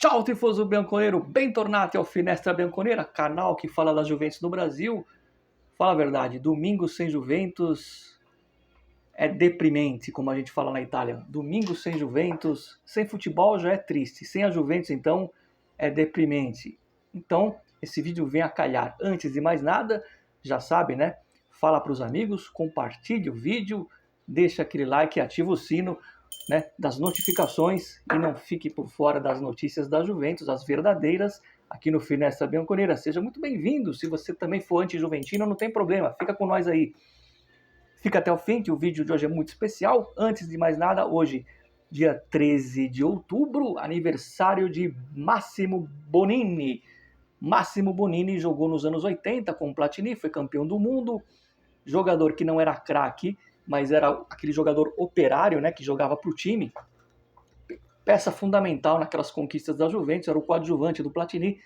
Ciao tifoso bianconero, bentornati ao Finestra Bianconera, canal que fala da Juventus no Brasil. Fala a verdade, domingo sem Juventus é deprimente, como a gente fala na Itália. Domingo sem Juventus, sem futebol já é triste, sem a Juventus então é deprimente. Então, esse vídeo vem a calhar. Antes de mais nada, já sabe, né? Fala para os amigos, compartilhe o vídeo, deixa aquele like e ativa o sino, né, das notificações e não fique por fora das notícias da Juventus, as verdadeiras, aqui no Finestra Bianconera. Seja muito bem-vindo. Se você também for anti-juventino, não tem problema, fica com nós aí. Fica até o fim, que o vídeo de hoje é muito especial. Antes de mais nada, hoje, dia 13 de outubro, aniversário de Massimo Bonini. Massimo Bonini jogou nos anos 80 com o Platini, foi campeão do mundo, jogador que não era craque, mas era aquele jogador operário, né, que jogava para o time, peça fundamental naquelas conquistas da Juventus, era o coadjuvante do Platini.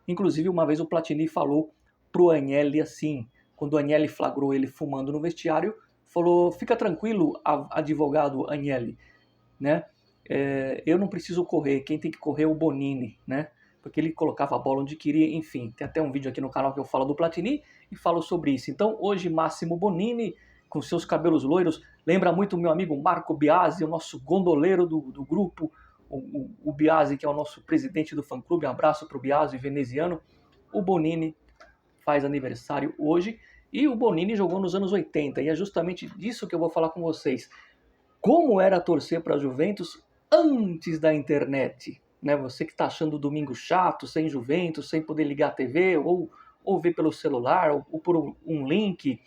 Inclusive, uma vez o Platini falou pro Agnelli assim, quando o Agnelli flagrou ele fumando no vestiário, falou: fica tranquilo, advogado Agnelli, né? Eu não preciso correr, quem tem que correr é o Bonini, né? Porque ele colocava a bola onde queria, enfim. Tem até um vídeo aqui no canal que eu falo do Platini e falo sobre isso. Então, hoje, Massimo Bonini, com seus cabelos loiros, lembra muito o meu amigo Marco Biasi, o nosso gondoleiro do grupo, o Biasi, que é o nosso presidente do fã-clube. Um abraço para o Biasi, veneziano. O Bonini faz aniversário hoje e o Bonini jogou nos anos 80 e é justamente disso que eu vou falar com vocês. Como era torcer para a Juventus antes da internet, né? Você que está achando o domingo chato, sem Juventus, sem poder ligar a TV ou ver pelo celular ou por um link.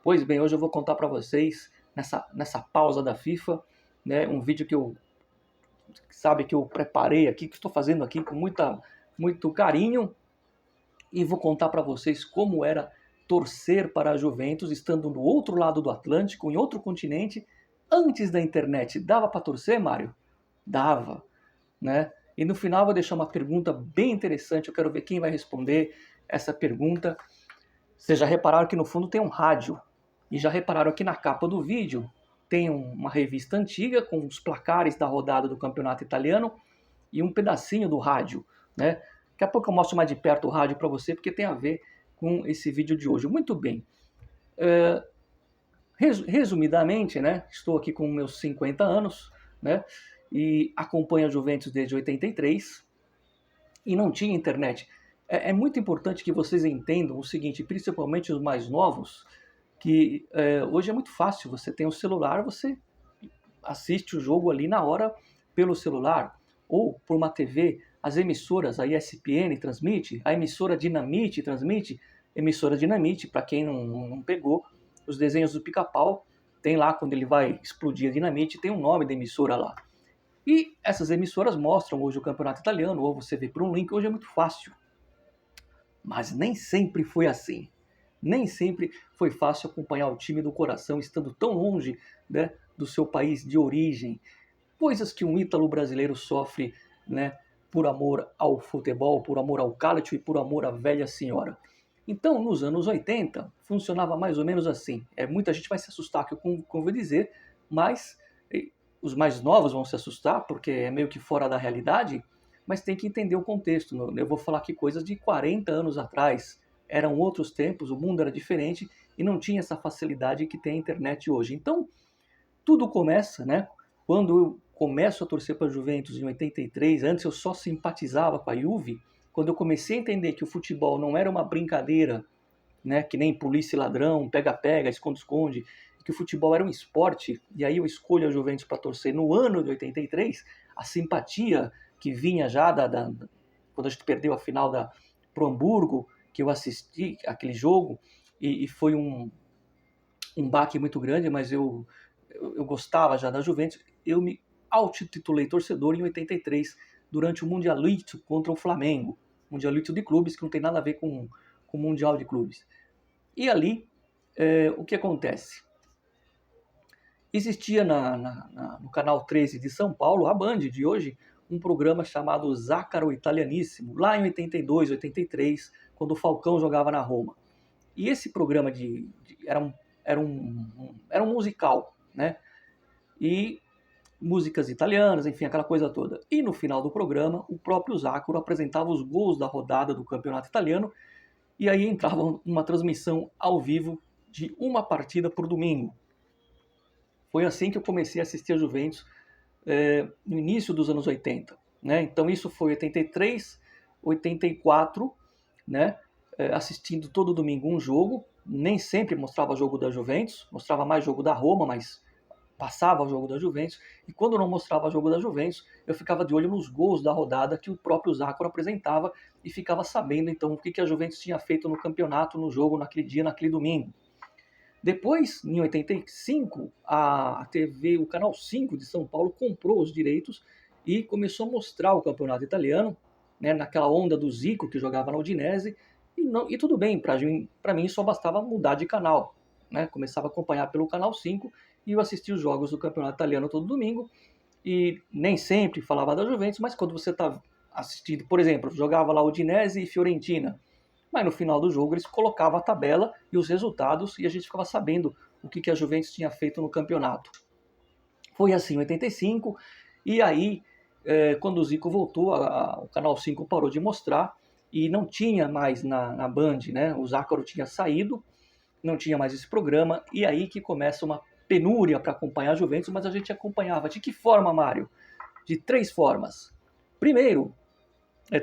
Pois bem, hoje eu vou contar para vocês, nessa pausa da FIFA, né, um vídeo que eu preparei aqui, que estou fazendo aqui com muito carinho, e vou contar para vocês como era torcer para a Juventus, estando do outro lado do Atlântico, em outro continente, antes da internet. Dava para torcer, Mário? Dava, né? E no final eu vou deixar uma pergunta bem interessante, eu quero ver quem vai responder essa pergunta. Vocês já repararam que no fundo tem um rádio, e já repararam que na capa do vídeo tem uma revista antiga com os placares da rodada do campeonato italiano e um pedacinho do rádio, né? Daqui a pouco eu mostro mais de perto o rádio para você, porque tem a ver com esse vídeo de hoje. Muito bem. Resumidamente, né? Estou aqui com meus 50 anos, né? E acompanho a Juventus desde 83 e não tinha internet. É muito importante que vocês entendam o seguinte, principalmente os mais novos, que hoje é muito fácil. Você tem um celular, você assiste o jogo ali na hora pelo celular ou por uma TV. As emissoras, a ESPN transmite, a emissora Dinamite transmite. Emissora Dinamite, para quem não pegou, os desenhos do Pica-Pau, tem lá, quando ele vai explodir a dinamite, tem o nome da emissora lá. E essas emissoras mostram hoje o campeonato italiano, ou você vê por um link, hoje é muito fácil. Mas nem sempre foi assim. Nem sempre foi fácil acompanhar o time do coração, estando tão longe, né, do seu país de origem. Coisas que um ítalo brasileiro sofre, né, por amor ao futebol, por amor ao calcio e por amor à velha senhora. Então, nos anos 80, funcionava mais ou menos assim. Muita gente vai se assustar com o que eu vou dizer, mas os mais novos vão se assustar, porque é meio que fora da realidade, mas tem que entender o contexto. Eu vou falar aqui coisas de 40 anos atrás. Eram outros tempos, o mundo era diferente e não tinha essa facilidade que tem a internet hoje. Então, tudo começa, né? Quando eu começo a torcer para a Juventus em 83, antes eu só simpatizava com a Juve, quando eu comecei a entender que o futebol não era uma brincadeira, né, que nem polícia e ladrão, pega-pega, esconde-esconde, que o futebol era um esporte, e aí eu escolho a Juventus para torcer no ano de 83, a simpatia que vinha já quando a gente perdeu a final pro Hamburgo, que eu assisti aquele jogo, e foi um baque muito grande, mas eu gostava já da Juventus. Eu me autotitulei torcedor em 83, durante o Mundialito contra o Flamengo. Mundialito de clubes, que não tem nada a ver com o Mundial de clubes. E ali, o que acontece? Existia no canal 13 de São Paulo, a Band de hoje, um programa chamado Zácaro Italianissimo, lá em 82, 83, quando o Falcão jogava na Roma. E esse programa era um musical, né? E músicas italianas, enfim, aquela coisa toda. E no final do programa, o próprio Zácaro apresentava os gols da rodada do campeonato italiano, e aí entrava uma transmissão ao vivo de uma partida por domingo. Foi assim que eu comecei a assistir a Juventus no início dos anos 80. Né? Então isso foi 83, 84, né? Assistindo todo domingo um jogo. Nem sempre mostrava jogo da Juventus, mostrava mais jogo da Roma, mas passava o jogo da Juventus. E quando não mostrava jogo da Juventus, eu ficava de olho nos gols da rodada que o próprio Zácaro apresentava e ficava sabendo então o que a Juventus tinha feito no campeonato, no jogo, naquele dia, naquele domingo. Depois, em 85, a TV, o Canal 5 de São Paulo comprou os direitos e começou a mostrar o campeonato italiano, né, naquela onda do Zico, que jogava na Udinese, e tudo bem, para mim só bastava mudar de canal. Né? Começava a acompanhar pelo Canal 5 e eu assistia os jogos do campeonato italiano todo domingo, e nem sempre falava da Juventus, mas quando você está assistindo, por exemplo, jogava lá Udinese e Fiorentina, mas no final do jogo eles colocavam a tabela e os resultados e a gente ficava sabendo o que a Juventus tinha feito no campeonato. Foi assim em 85, e aí quando o Zico voltou, o Canal 5 parou de mostrar e não tinha mais na Band, né? O Zácaro tinha saído, não tinha mais esse programa, e aí que começa uma penúria para acompanhar a Juventus, mas a gente acompanhava. De que forma, Mário? De 3 formas. Primeiro,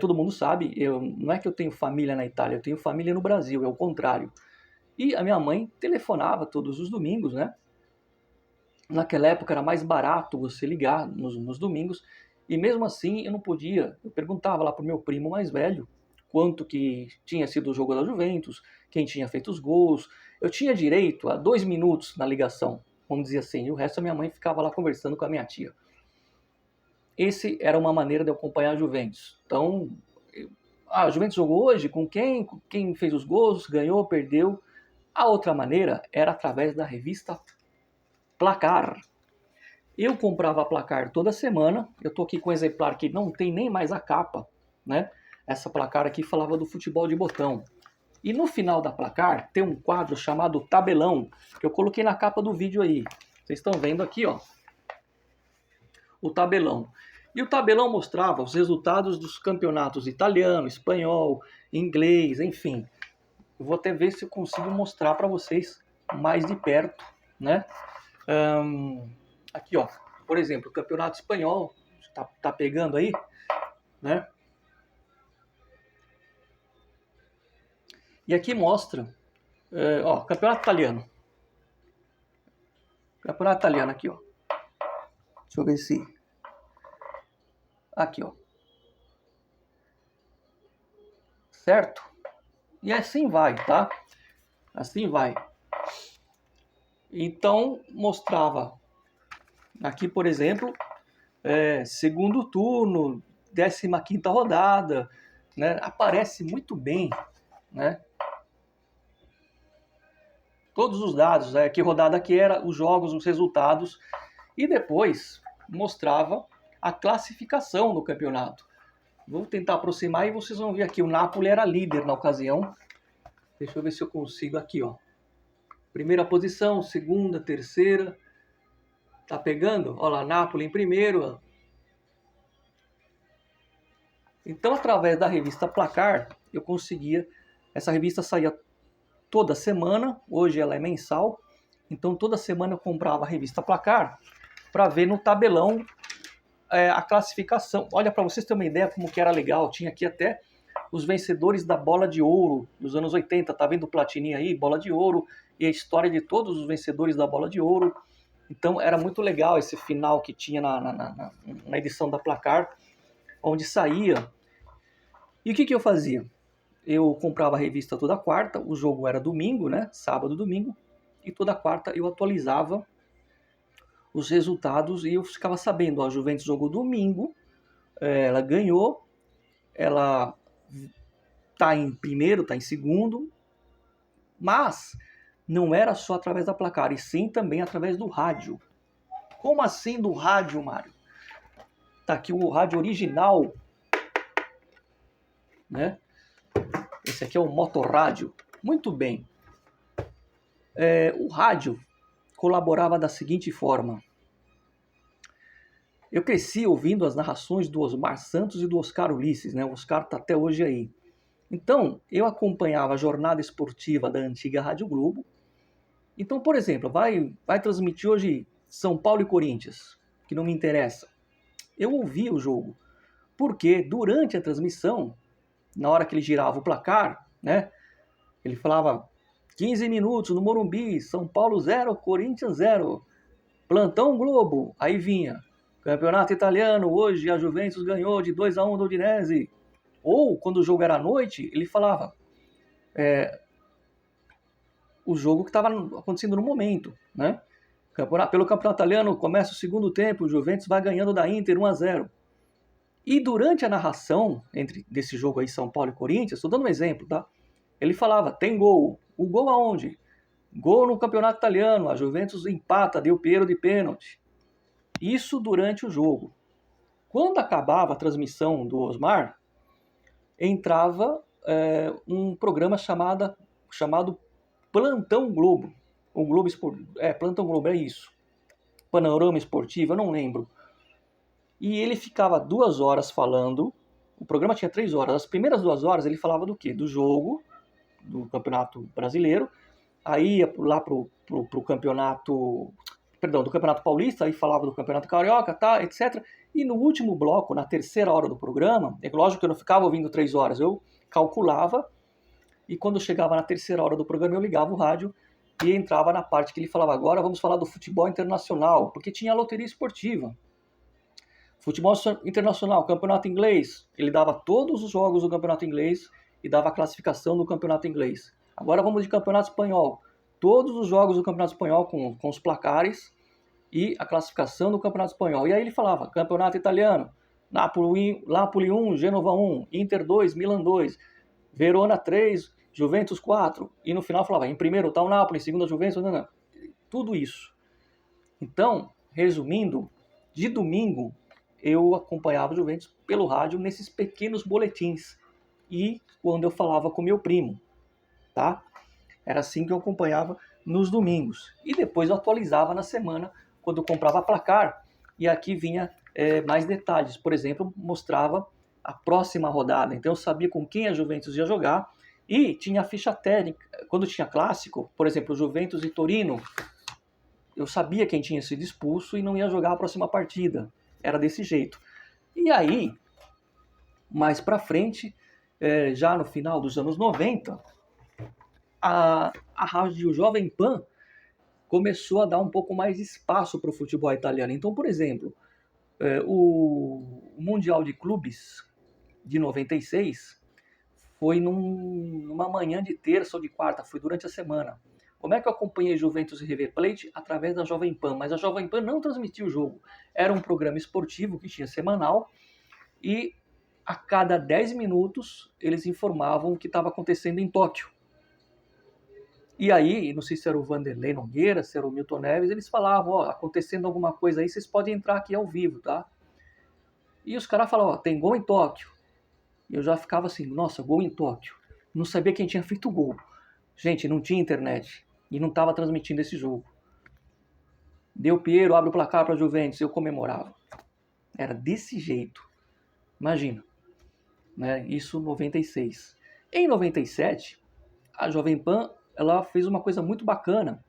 todo mundo sabe, não é que eu tenho família na Itália, eu tenho família no Brasil, é o contrário. E a minha mãe telefonava todos os domingos, né? Naquela época era mais barato você ligar nos domingos, e mesmo assim eu não podia. Eu perguntava lá pro meu primo mais velho quanto que tinha sido o jogo da Juventus, quem tinha feito os gols. Eu tinha direito a 2 minutos na ligação, vamos dizer assim, e o resto a minha mãe ficava lá conversando com a minha tia. Esse era uma maneira de eu acompanhar a Juventus. Então, a Juventus jogou hoje com quem? Quem fez os gols, ganhou, perdeu. A outra maneira era através da revista Placar. Eu comprava a Placar toda semana. Eu tô aqui com um exemplar que não tem nem mais a capa, né? Essa Placar aqui falava do futebol de botão. E no final da Placar tem um quadro chamado Tabelão, que eu coloquei na capa do vídeo aí. Vocês estão vendo aqui, ó, o tabelão. E o tabelão mostrava os resultados dos campeonatos italiano, espanhol, inglês, enfim. Eu vou até ver se eu consigo mostrar para vocês mais de perto, né? Aqui, ó, por exemplo, o campeonato espanhol, tá pegando aí, né? E aqui mostra, ó, campeonato italiano. Campeonato italiano aqui, ó. Deixa eu ver se... Aqui, ó. Certo? E assim vai, tá? Assim vai. Então, mostrava aqui, por exemplo, segundo turno, 15ª rodada, né? Aparece muito bem, né? Todos os dados, que rodada que era, os jogos, os resultados, e depois mostrava a classificação do campeonato. Vou tentar aproximar e vocês vão ver aqui, o Napoli era líder na ocasião. Deixa eu ver se eu consigo aqui, ó. Primeira posição, segunda, terceira. Tá pegando? Olha lá, Napoli em primeiro. Então, através da revista Placar, eu conseguia... Essa revista saía toda semana, hoje ela é mensal. Então, toda semana eu comprava a revista Placar para ver no tabelão a classificação. Olha, para vocês terem uma ideia como que era legal, tinha aqui até os vencedores da Bola de Ouro dos anos 80. Tá vendo o Platini aí? Bola de Ouro. E a história de todos os vencedores da Bola de Ouro. Então era muito legal esse final que tinha na edição da Placar, onde saía. E o que eu fazia? Eu comprava a revista toda quarta, o jogo era domingo, né? Sábado, domingo. E toda quarta eu atualizava os resultados e eu ficava sabendo, ó, a Juventus jogou domingo, ela ganhou, ela tá em primeiro, tá em segundo, mas não era só através da Placar, e sim também através do rádio. Como assim do rádio, Mário? Tá aqui o rádio original, né? Esse aqui é o motorrádio. Muito bem. O rádio colaborava da seguinte forma. Eu cresci ouvindo as narrações do Osmar Santos e do Oscar Ulisses, né? O Oscar está até hoje aí. Então, eu acompanhava a jornada esportiva da antiga Rádio Globo. Então, por exemplo, vai transmitir hoje São Paulo e Corinthians, que não me interessa. Eu ouvia o jogo, porque durante a transmissão, na hora que ele girava o placar, né? Ele falava 15 minutos no Morumbi, São Paulo 0, Corinthians 0. Plantão Globo, aí vinha. Campeonato Italiano, hoje a Juventus ganhou de 2-1 do Udinese. Ou, quando o jogo era à noite, ele falava o jogo que estava acontecendo no momento, né? Pelo Campeonato Italiano, começa o segundo tempo, o Juventus vai ganhando da Inter 1-0. E durante a narração desse jogo aí, São Paulo e Corinthians, estou dando um exemplo, tá? Ele falava, tem gol. O gol aonde? Gol no Campeonato Italiano, a Juventus empata, Del Piero de pênalti. Isso durante o jogo. Quando acabava a transmissão do Osmar, entrava um programa chamado Plantão Globo. O Globo Plantão Globo, é isso. Panorama Esportivo, eu não lembro. E ele ficava 2 horas falando. O programa tinha 3 horas. As primeiras 2 horas ele falava do quê? Do jogo, do Campeonato Brasileiro. Aí ia lá pro campeonato... Perdão, do Campeonato Paulista, aí falava do Campeonato Carioca, tá, etc. E no último bloco, na terceira hora do programa, é lógico que eu não ficava ouvindo 3 horas, eu calculava, e quando chegava na terceira hora do programa, eu ligava o rádio e entrava na parte que ele falava, agora vamos falar do futebol internacional, porque tinha a loteria esportiva. Futebol internacional, campeonato inglês, ele dava todos os jogos do campeonato inglês e dava a classificação do campeonato inglês. Agora vamos de campeonato espanhol, todos os jogos do campeonato espanhol com os placares e a classificação do campeonato espanhol. E aí ele falava, campeonato italiano, Napoli 1, Genova 1, Inter 2, Milan 2, Verona 3, Juventus 4. E no final falava, em primeiro está o Napoli, em segundo a Juventus, não. Tudo isso. Então, resumindo, de domingo eu acompanhava o Juventus pelo rádio nesses pequenos boletins. E quando eu falava com meu primo, tá? Era assim que eu acompanhava nos domingos. E depois eu atualizava na semana, quando eu comprava placar. E aqui vinha mais detalhes. Por exemplo, mostrava a próxima rodada. Então eu sabia com quem a Juventus ia jogar. E tinha a ficha técnica. Quando tinha clássico, por exemplo, Juventus e Torino, eu sabia quem tinha sido expulso e não ia jogar a próxima partida. Era desse jeito. E aí, mais pra frente, já no final dos anos 90... a rádio Jovem Pan começou a dar um pouco mais de espaço para o futebol italiano. Então, por exemplo, o Mundial de Clubes de 96 foi numa manhã de terça ou de quarta, foi durante a semana. Como é que eu acompanhei Juventus e River Plate? Através da Jovem Pan, mas a Jovem Pan não transmitia o jogo. Era um programa esportivo que tinha semanal e a cada 10 minutos eles informavam o que estava acontecendo em Tóquio. E aí, não sei se era o Vanderlei Nogueira, se era o Milton Neves, eles falavam, acontecendo alguma coisa aí, vocês podem entrar aqui ao vivo, tá? E os caras falavam, tem gol em Tóquio. E eu já ficava assim, nossa, gol em Tóquio. Não sabia quem tinha feito o gol. Gente, não tinha internet. E não estava transmitindo esse jogo. Del Piero abre o placar para a Juventus, eu comemorava. Era desse jeito. Imagina. Né? Isso em 96. Em 97, a Jovem Pan ela fez uma coisa muito bacana.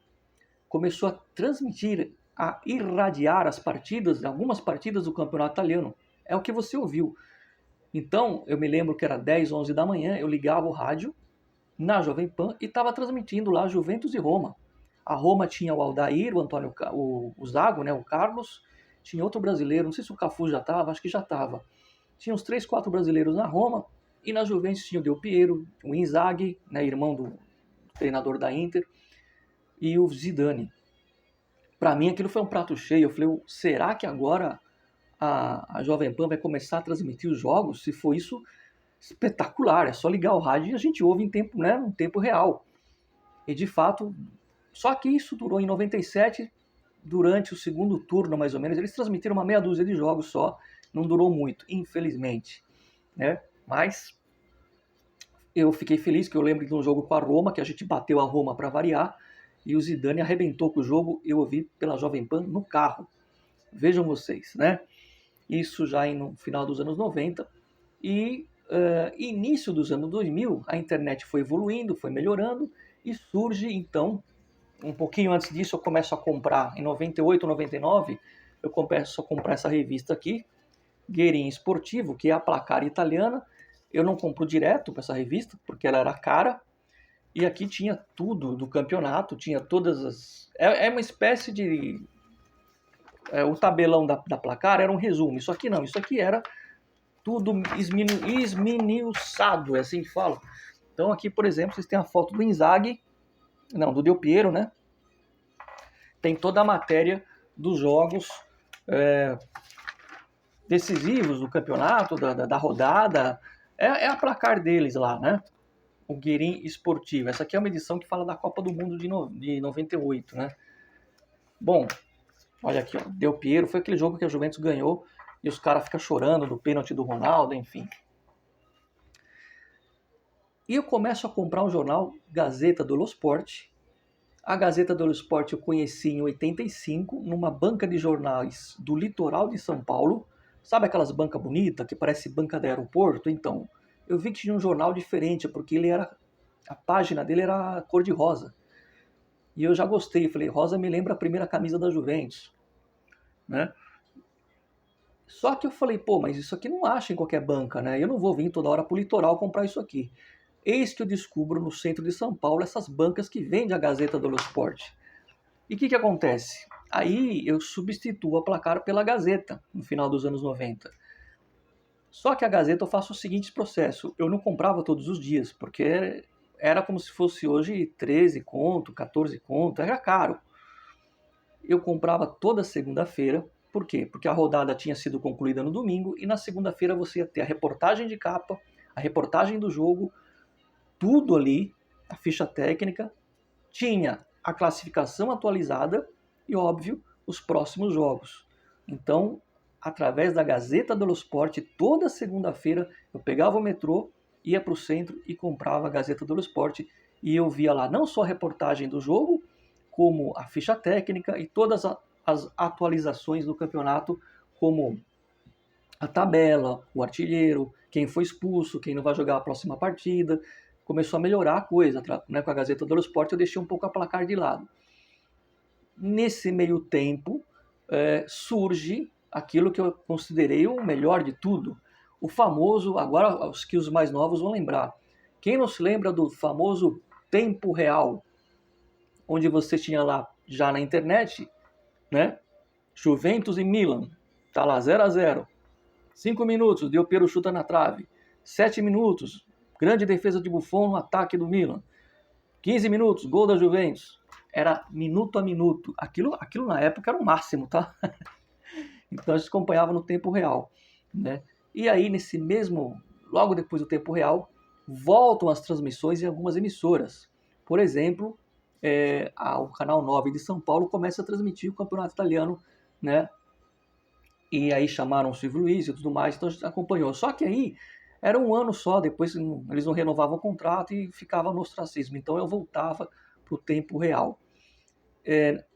Começou a transmitir, a irradiar as partidas, algumas partidas do campeonato italiano. É o que você ouviu. Então, eu me lembro que era 10, 11 da manhã, eu ligava o rádio na Jovem Pan e estava transmitindo lá Juventus e Roma. A Roma tinha o Aldair, o Zago, né, o Carlos, tinha outro brasileiro, não sei se o Cafu já estava, acho que já estava. Tinha uns 3, 4 brasileiros na Roma e na Juventus tinha o Del Piero, o Inzaghi, né, irmão do treinador da Inter, e o Zidane. Para mim aquilo foi um prato cheio. Eu falei, será que agora a Jovem Pan vai começar a transmitir os jogos? Se for isso, espetacular, é só ligar o rádio e a gente ouve em tempo, né, em tempo real. E de fato, só que isso durou em 97, durante o segundo turno mais ou menos, eles transmitiram uma meia dúzia de jogos só, não durou muito, infelizmente, né? Mas eu fiquei feliz, que eu lembro de um jogo com a Roma, que a gente bateu a Roma para variar, e o Zidane arrebentou com o jogo, eu ouvi pela Jovem Pan no carro. Vejam vocês, né? isso já no final dos anos 90, e início dos anos 2000, a internet foi evoluindo, foi melhorando, e surge então, um pouquinho antes disso eu começo a comprar, em 98, 99, eu começo a comprar essa revista aqui, Guerin Esportivo, que é a placar italiana. Eu não compro direto para essa revista, porque ela era cara, e aqui tinha tudo do campeonato, tinha todas as... É uma espécie de... o tabelão da placar era um resumo, isso aqui não, isso aqui era tudo esmiuçado, é assim que fala. Então aqui, por exemplo, vocês têm a foto do Inzaghi, não, do Del Piero, né? Tem toda a matéria dos jogos decisivos do campeonato, da rodada. É a placar deles lá, né? O Guerin Esportivo. Essa aqui é uma edição que fala da Copa do Mundo de 98, né? Bom, olha aqui, ó. Del Piero foi aquele jogo que a Juventus ganhou e os caras ficam chorando do pênalti do Ronaldo, enfim. E eu começo a comprar um jornal, Gazeta dello Sport. A Gazeta dello Sport eu conheci em 85, numa banca de jornais do litoral de São Paulo. Sabe aquelas bancas bonitas, que parece banca de aeroporto? Então, eu vi que tinha um jornal diferente, porque a página dele era cor de rosa. E eu já gostei, falei, rosa me lembra a primeira camisa da Juventus, né? Só que eu falei, pô, mas isso aqui não acha em qualquer banca, né? Eu não vou vir toda hora pro litoral comprar isso aqui. Eis que eu descubro no centro de São Paulo essas bancas que vendem a Gazeta dello Sport. E o que acontece? Aí eu substituo a placar pela Gazeta, no final dos anos 90. Só que a Gazeta eu faço o seguinte processo, eu não comprava todos os dias, porque era como se fosse hoje 13 conto, 14 conto, era caro. Eu comprava toda segunda-feira, por quê? Porque a rodada tinha sido concluída no domingo, e na segunda-feira você ia ter a reportagem de capa, a reportagem do jogo, tudo ali, a ficha técnica, tinha a classificação atualizada e, óbvio, os próximos jogos. Então, através da Gazeta dello Sport, toda segunda-feira eu pegava o metrô, ia para o centro e comprava a Gazeta dello Sport, e eu via lá não só a reportagem do jogo, como a ficha técnica e todas as atualizações do campeonato, como a tabela, o artilheiro, quem foi expulso, quem não vai jogar a próxima partida. Começou a melhorar a coisa, né? Com a Gazeta dello Sport eu deixei um pouco a placar de lado. Nesse meio tempo, surge aquilo que eu considerei o melhor de tudo. O famoso, agora os mais novos vão lembrar. Quem não se lembra do famoso tempo real? Onde você tinha lá, já na internet, né? Juventus e Milan. Tá lá 0-0. 5 minutos, Del Piero chuta na trave. 7 minutos, grande defesa de Buffon no ataque do Milan. 15 minutos, gol da Juventus. Era minuto a minuto. Aquilo na época era o máximo, tá? Então a gente acompanhava no tempo real, né? E aí, logo depois do tempo real, voltam as transmissões em algumas emissoras. Por exemplo, o Canal 9 de São Paulo começa a transmitir o campeonato italiano, né? E aí chamaram o Silvio Luiz e tudo mais, então a gente acompanhou. Só que aí era um ano só, depois eles não renovavam o contrato e ficava no ostracismo. Então eu voltava para o tempo real.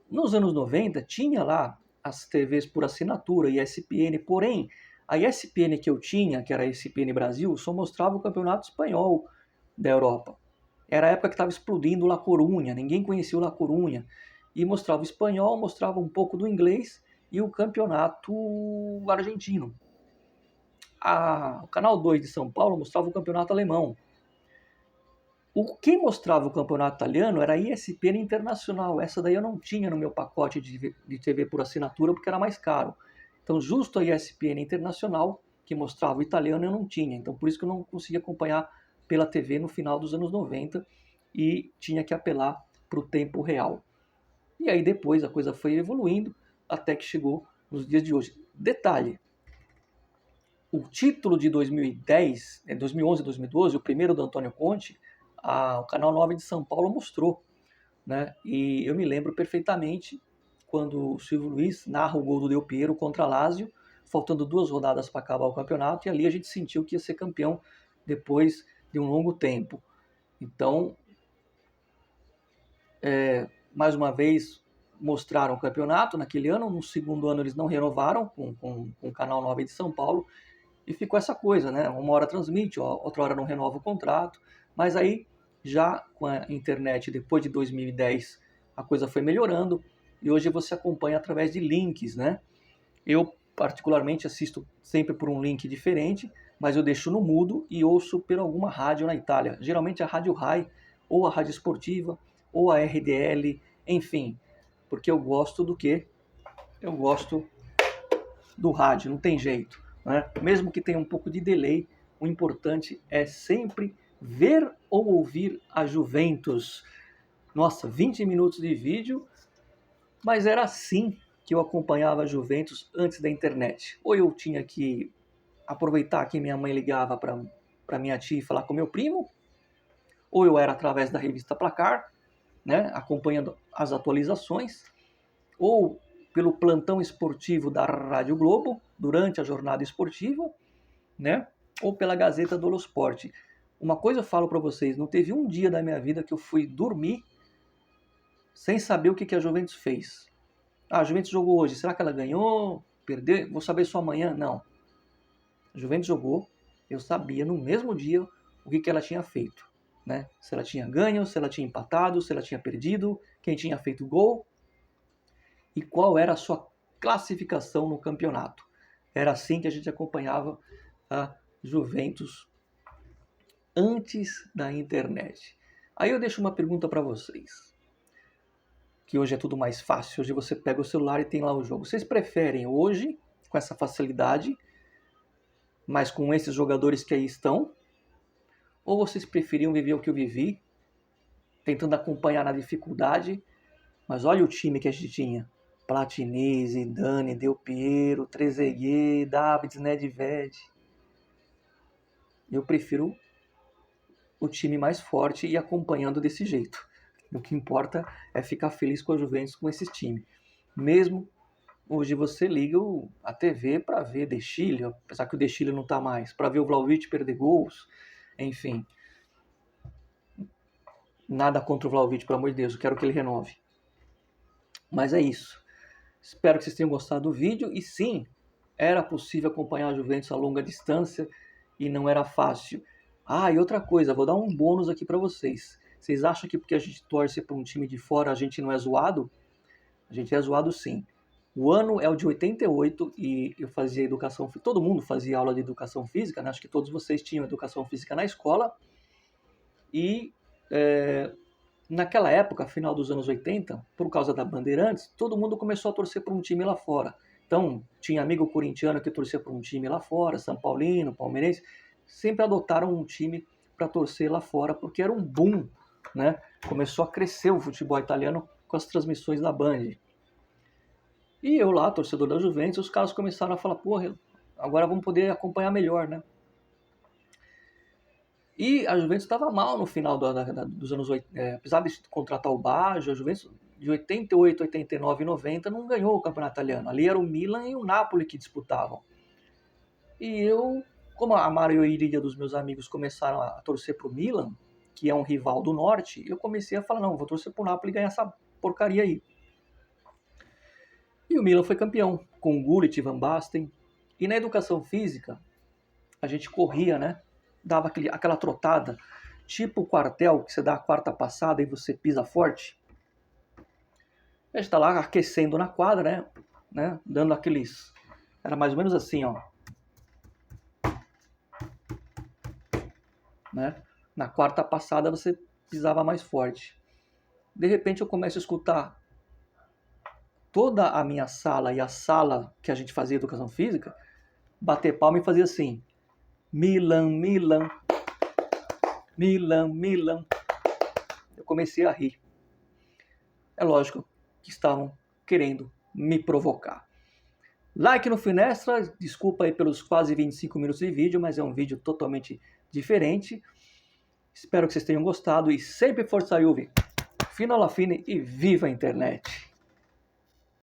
Nos anos 90 tinha lá as TVs por assinatura, ESPN, porém a ESPN que eu tinha, que era a ESPN Brasil, só mostrava o campeonato espanhol da Europa. Era a época que estava explodindo o La Coruña, ninguém conhecia o La Coruña. E mostrava o espanhol, mostrava um pouco do inglês e o campeonato argentino. O Canal 2 de São Paulo mostrava o campeonato alemão. Quem mostrava o campeonato italiano era a ESPN Internacional. Essa daí eu não tinha no meu pacote de TV por assinatura porque era mais caro. Então, justo a ESPN Internacional, que mostrava o italiano, eu não tinha. Então, por isso que eu não conseguia acompanhar pela TV no final dos anos 90 e tinha que apelar para o tempo real. E aí depois a coisa foi evoluindo até que chegou nos dias de hoje. Detalhe, o título de 2010, 2011 e 2012, o primeiro do Antônio Conte, o Canal 9 de São Paulo mostrou, né? E eu me lembro perfeitamente quando o Silvio Luiz narra o gol do Del Piero contra a Lazio, faltando 2 rodadas para acabar o campeonato, e ali a gente sentiu que ia ser campeão depois de um longo tempo. Então, mais uma vez, mostraram o campeonato naquele ano. No segundo ano eles não renovaram com o Canal 9 de São Paulo. E ficou essa coisa, né? Uma hora transmite, outra hora não renova o contrato. Mas aí, já com a internet, depois de 2010, a coisa foi melhorando. E hoje você acompanha através de links, né? Eu, particularmente, assisto sempre por um link diferente, mas eu deixo no mudo e ouço por alguma rádio na Itália. Geralmente a Rádio Rai, ou a Rádio Esportiva, ou a RDL, enfim. Porque eu gosto do quê? Eu gosto do rádio, não tem jeito, né? Mesmo que tenha um pouco de delay, o importante é sempre ver ou ouvir a Juventus. Nossa, 20 minutos de vídeo, mas era assim que eu acompanhava a Juventus antes da internet. Ou eu tinha que aproveitar que minha mãe ligava para minha tia e falar com meu primo, ou eu era através da revista Placar, né, acompanhando as atualizações, ou pelo plantão esportivo da Rádio Globo, durante a jornada esportiva, né, ou pela Gazeta dello Sport. Uma coisa eu falo para vocês, não teve um dia da minha vida que eu fui dormir sem saber o que a Juventus fez. Ah, a Juventus jogou hoje, será que ela ganhou? Perdeu? Vou saber só amanhã? Não. A Juventus jogou, eu sabia no mesmo dia o que ela tinha feito, né? Se ela tinha ganho, se ela tinha empatado, se ela tinha perdido, quem tinha feito gol e qual era a sua classificação no campeonato. Era assim que a gente acompanhava a Juventus antes da internet. Aí eu deixo uma pergunta para vocês, que hoje é tudo mais fácil, hoje você pega o celular e tem lá o jogo. Vocês preferem hoje, com essa facilidade, mas com esses jogadores que aí estão, ou vocês preferiam viver o que eu vivi, tentando acompanhar na dificuldade, mas olha o time que a gente tinha. Platini, Zidane, Del Piero, Trezeguet, Davids, Nedved. Eu prefiro o time mais forte e acompanhando desse jeito. O que importa é ficar feliz com a Juventus, com esse time. Mesmo hoje você liga a TV para ver De Chile, apesar que o De Chile não está mais, para ver o Vlahovic perder gols, enfim. Nada contra o Vlahovic, pelo amor de Deus, eu quero que ele renove. Mas é isso. Espero que vocês tenham gostado do vídeo. E sim, era possível acompanhar a Juventus a longa distância e não era fácil. Ah, e outra coisa, vou dar um bônus aqui para vocês. Vocês acham que porque a gente torce para um time de fora a gente não é zoado? A gente é zoado sim. O ano é o de 88 e eu fazia educação física. Todo mundo fazia aula de educação física, né? Acho que todos vocês tinham educação física na escola. E naquela época, final dos anos 80, por causa da Bandeirantes, todo mundo começou a torcer por um time lá fora. Então, tinha amigo corintiano que torcia por um time lá fora, São Paulino, palmeirense, sempre adotaram um time para torcer lá fora, porque era um boom, né? Começou a crescer o futebol italiano com as transmissões da Band. E eu lá, torcedor da Juventus, os caras começaram a falar, porra, agora vamos poder acompanhar melhor, né? E a Juventus estava mal no final dos anos 80. Apesar de contratar o Baggio, a Juventus de 88, 89 e 90 não ganhou o campeonato italiano. Ali era o Milan e o Napoli que disputavam. E eu, como a maioria dos meus amigos começaram a torcer para o Milan, que é um rival do Norte, eu comecei a falar, não, vou torcer para o Napoli ganhar essa porcaria aí. E o Milan foi campeão, com Gullit e Van Basten. E na educação física, a gente corria, né? Dava aquela trotada, tipo o quartel, que você dá a quarta passada e você pisa forte. A gente tá lá aquecendo na quadra, né? Dando aqueles... Era mais ou menos assim, ó. Né? Na quarta passada você pisava mais forte. De repente eu começo a escutar toda a minha sala e a sala que a gente fazia educação física bater palma e fazer assim: Milan, Milan, Milan, Milan. Eu comecei a rir. É lógico que estavam querendo me provocar. Like no Finestra, desculpa aí pelos quase 25 minutos de vídeo, mas é um vídeo totalmente diferente. Espero que vocês tenham gostado e sempre força Juve, fino alla fine e viva a internet!